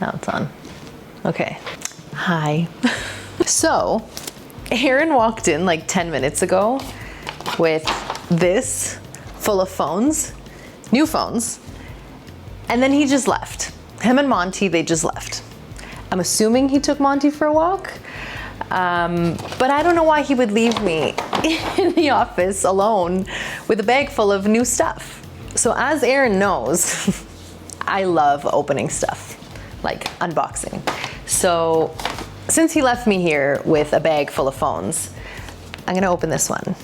Now it's on. Okay. Hi. So, Aaron walked in like 10 minutes ago with this full of phones, new phones, and then he just left. Him and Monty, they just left. I'm assuming he took Monty for a walk, but I don't know why he would leave me in the office alone with a bag full of new stuff. So as Aaron knows, I love opening stuff, like unboxing. So since he left me here with a bag full of phones, I'm gonna open this one,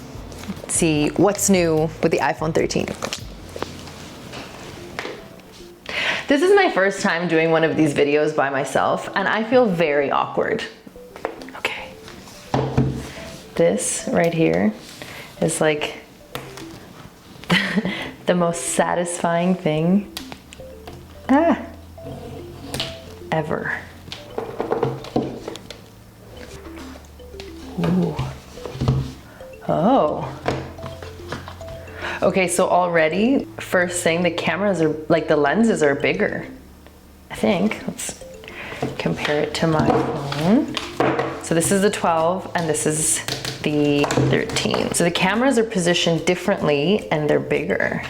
see what's new with the iPhone 13. This is my first time doing one of these videos by myself, and I feel very awkward. Okay. This right here is like the most satisfying thing ever. Ooh. Oh. Okay, so already, first thing, the cameras are, like the lenses are bigger, I think. Let's compare it to my phone. So this is the 12 and this is the 13. So the cameras are positioned differently and they're bigger.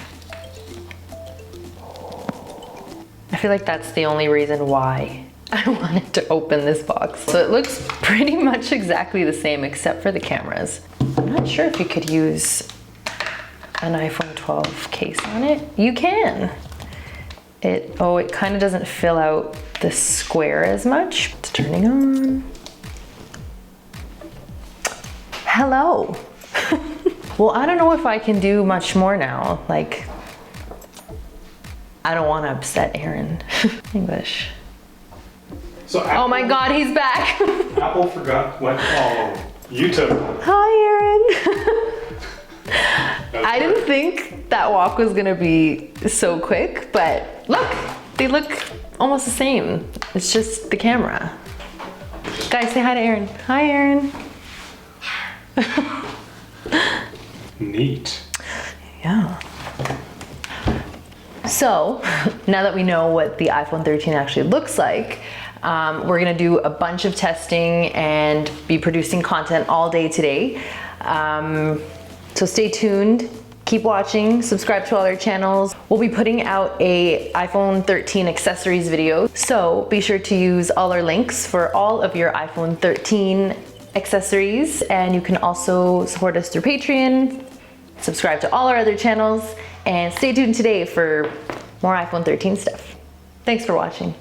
I feel like that's the only reason why I wanted to open this box. So it looks pretty much exactly the same except for the cameras. I'm not sure if you could use an iPhone 12 case on it. You can. It kind of doesn't fill out the square as much. It's turning on. Hello. Well, I don't know if I can do much more now. Like, I don't want to upset Aaron. English. So Apple, oh my God, he's back. Apple forgot what you took. Hi, Aaron. I didn't think that walk was gonna be so quick, but look, they look almost the same. It's just the camera. Guys, say hi to Aaron. Hi, Aaron. Neat. Yeah. So, now that we know what the iPhone 13 actually looks like, we're gonna do a bunch of testing and be producing content all day today. So stay tuned, keep watching, subscribe to all our channels. We'll be putting out a iPhone 13 accessories video. So be sure to use all our links for all of your iPhone 13 accessories. And you can also support us through Patreon, subscribe to all our other channels, and stay tuned today for more iPhone 13 stuff. Thanks for watching.